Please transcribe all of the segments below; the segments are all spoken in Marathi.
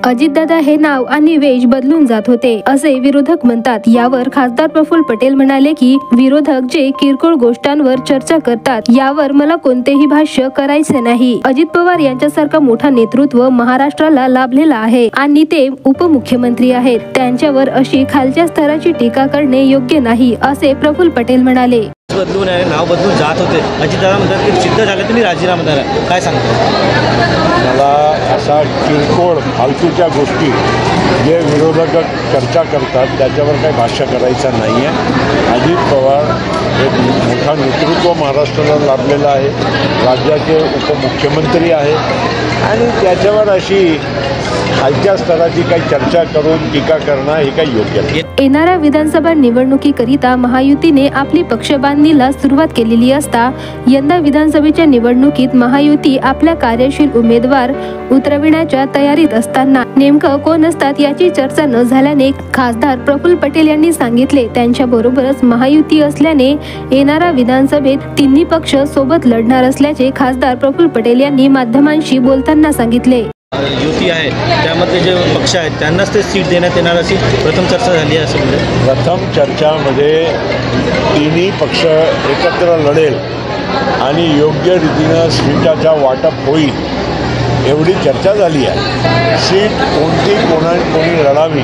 अजितदादा हे नाव आणि वेश बदलून जात होते असे विरोधक म्हणतात। यावर खासदार प्रफुल्ल पटेल म्हणाले की विरोधक जे किरकोळ गोष्टांवर चर्चा करतात यावर मला कोणतेही भाष्य करायचे नाही। अजित पवार यांच्यासारखा मोठा नेतृत्व महाराष्ट्राला लाभलेला आहे आणि ते उपमुख्यमंत्री आहेत, त्यांच्यावर अशी खालच्या स्तराची टीका करणे योग्य नाही असे प्रफुल्ल पटेल म्हणाले। बदलून आहे, नाव बदलून जात होते। अजितदादा म्हणतात की सिद्ध झाले तुम्ही राजीनामा द्या, काय सांगता? मला असा किरकोळ फालतूच्या गोष्टी जे विरोधक चर्चा करतात त्याच्यावर काही भाष्य करायचं नाही आहे। अजित पवार एक मोठा नेतृत्व महाराष्ट्राला लाभलेला आहे, राज्याचे उपमुख्यमंत्री आहे आणि त्याच्यावर अशी खालच्या स्तराची काही चर्चा करून टीका करणं हे काही योग्य नाही। येणाऱ्या विधानसभा निवडणुकीकरिता महायुतीने आपली पक्षबांधणीला सुरुवात केलेली असता यंदा विधानसभेच्या निवडणुकीत महायुती आपल्या कार्यशील उमेदवार उतरविण्याच्या तयारीत असताना नेमकं कोण असतात याची चर्चा न झाल्याने खासदार प्रफुल्ल पटेल यांनी सांगितले त्यांच्या बरोबरच महायुती असल्याने येणाऱ्या विधानसभेत तिन्ही पक्ष सोबत लढणार असल्याचे खासदार प्रफुल्ल पटेल यांनी माध्यमांशी बोलताना सांगितले। युती आहे त्यामध्ये जे पक्ष आहेत त्यांनाच ते सीट देण्यात येणार अशी प्रथम चर्चा झाली आहे। असं प्रथम चर्चामध्ये तिन्ही पक्ष एकत्र लढेल आणि योग्य रीतीनं सीटाचा वाटप होईल एवढी चर्चा झाली आहे। सीट कोणी लढावी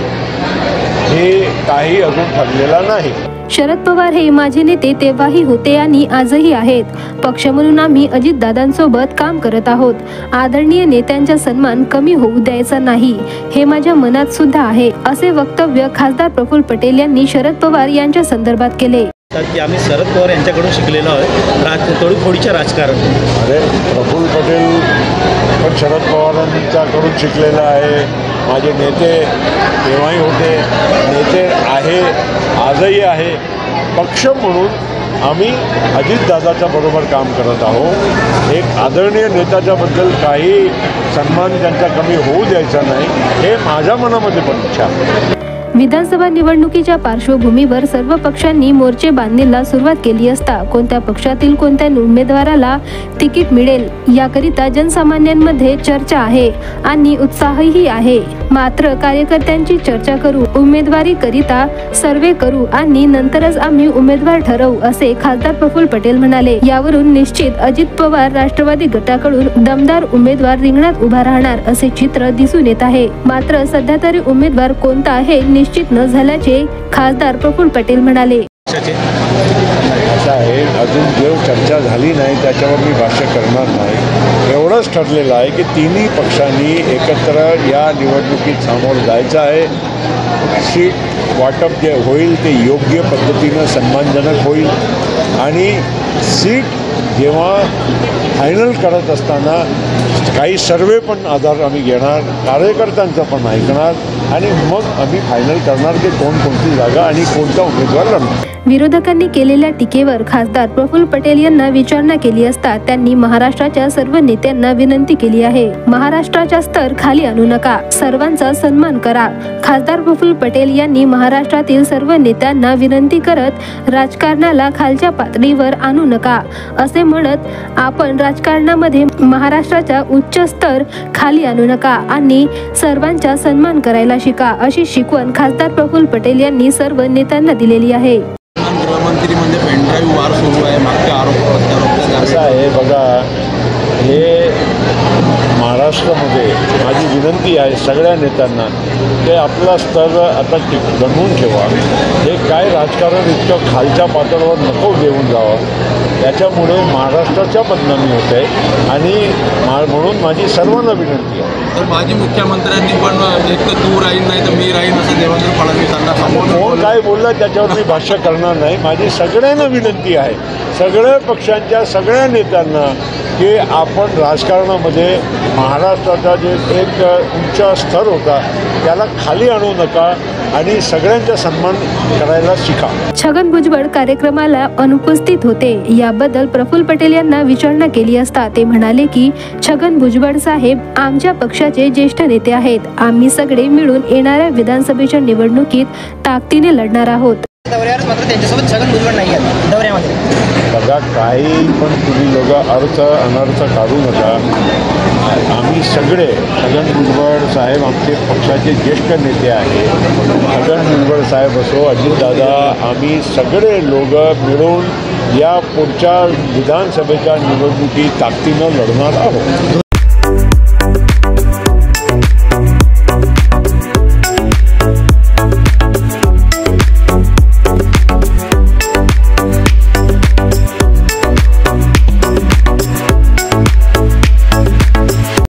हे काही अजून ठरलेला नाही। शरद पवार हे माझे नेते तेव्हाही होते आणि आजही आहेत। पक्ष म्हणून आम्ही अजितदादांसोबत काम करत आहोत। आदरणीय नेत्यांचा सन्मान कमी होऊ द्यायचा नाही हे माझ्या मनात सुद्धा आहे असे वक्तव्य खासदार प्रफुल्ल पटेल यांनी शरद पवार यांच्या संदर्भात केले। की आम्ही शरद पवार यांच्याकडून शिकलेलो आहोत तोडीफोडीचे राजकारण। अरे प्रफुल्ल पटेल पण शरद पवारांच्याकडून शिकलेला आहे। माझे नेते तेव्हाही होते, नेते आहे, आजही आहे। पक्ष म्हणून आम्ही अजितदादाच्या बरोबर काम करत आहोत। एक आदरणीय नेत्याच्याबद्दल काही सन्मान त्यांचा कमी होऊ द्यायचा नाही हे माझ्या मनामध्ये पण इच्छा आहे। विधानसभा निवडणुकीच्या पार्श्वभूमीवर सर्व पक्षांनी मोर्चे बांधणीला सुरुवात केली असता कोणत्या पक्षातील कोणत्या उमेदवाराला तिकीट मिळेल याकरिता जनसामान्यांमध्ये चर्चा आहे आणि उत्साहही आहे। मात्र कार्यकर्त्यांची चर्चा करू, उमेदवारी करिता सर्वे करू आणि नंतरच आम्ही उमेदवार ठरवू असे खासदार प्रफुल्ल पटेल म्हणाले। यावरून निश्चित अजित पवार राष्ट्रवादी गटाकडून दमदार उमेदवार रिंगणात उभा राहणार असे चित्र दिसून येत आहे। मात्र सध्या तरी उमेदवार कोणता आहे निश्चित न झाल्याचे खासदार प्रफुल्ल पटेल म्हणाले। असं आहे, अजून जो चर्चा झाली नाही त्याच्यावर मी भाष्य करणार नाही। एवढंच ठरलेलं आहे की तिन्ही पक्षांनी एकत्र या निवडणुकीत सामोरं जायचं आहे। सीट वाटप जे होईल ते योग्य पद्धतीनं सन्मानजनक होईल आणि सीट जेव्हा फायनल करत असताना काही सर्वे पण आधार आम्ही घेणार, कार्यकर्त्यांचं पण ऐकणार आणि मग आम्ही फायनल करणार की कोणती जागा आणि कोणता उमेदवार लढणार। विरोधकांनी केलेल्या टीकेवर खासदार प्रफुल्ल पटेल यांना विचारणा केली असता त्यांनी महाराष्ट्राच्या सर्व नेत्यांना विनंती केली आहे, महाराष्ट्राचा स्तर खाली आणू नका, सर्वांचा सन्मान करा। खासदार प्रफुल्ल पटेल यांनी महाराष्ट्रातील सर्व नेत्यांना विनंती करत राजकारणाला खालच्या पातळीवर आणू नका असे म्हणत आपण राजकारणामध्ये महाराष्ट्राचा उच्च स्तर खाली आणू नका आणि सर्वांचा सन्मान करायला शिका अशी शिकवण खासदार प्रफुल्ल पटेल यांनी सर्व नेत्यांना दिलेली आहे। गृहमंत्री म्हणजे पेनड्राईव्ह वार सुरू आहे, मागच्या आरोप असं आहे बघा, हे महाराष्ट्रामध्ये माझी विनंती आहे सगळ्या नेत्यांना ते आपला स्तर आता बनवून ठेवा। हे काय राजकारण इतकं खालच्या पातळीवर नको घेऊन जावं, त्याच्यामुळे महाराष्ट्राच्या बदनामी होते आणि म्हणून माझी सर्वांना विनंती आहे। तर माजी मुख्यमंत्र्यांनी पण एक तर तू राहील नाही तर मी राहील असं देवेंद्र फडणवीसांना कोण काय बोललं त्याच्यावर मी भाष्य करणार नाही। माझी सगळ्यांना विनंती आहे, सगळ्या पक्षांच्या सगळ्या नेत्यांना की आपण राजकारणामध्ये महाराष्ट्राचा जे एक उच्च स्तर होता त्याला खाली आणू नका आणि सगळ्यांचा सन्मान करायला शिका। छगन भुजबळ कार्यक्रमाला अनुपस्थित होते। याबद्दल प्रफुल्ल पटेल यांना विचारणा केली असता ते म्हणाले की छगन भुजबळ साहेब आमच्या पक्षाचे ज्येष्ठ नेते आहेत, आम्ही सगळे मिळून येणाऱ्या विधानसभेच्या निवडणुकीत ताकदीने लढणार आहोत। दौऱ्यावर मात्र त्यांच्यासोबत छगन भुजबळ नाही आहेत दौऱ्यामध्ये। बघा काही पण तुम्ही लोक अर्थ अनर्थ काढू नका. आम्ही सगळे छगन भुजबळ साहेब आमचे पक्षाचे ज्येष्ठ नेते आहेत. छगन भुजबळ साहेब असो अजितदादा आम्ही सगळे लोक मिळून या पुढच्या विधानसभेच्या निवडणुकी ताकदीनं लढणार आहोत.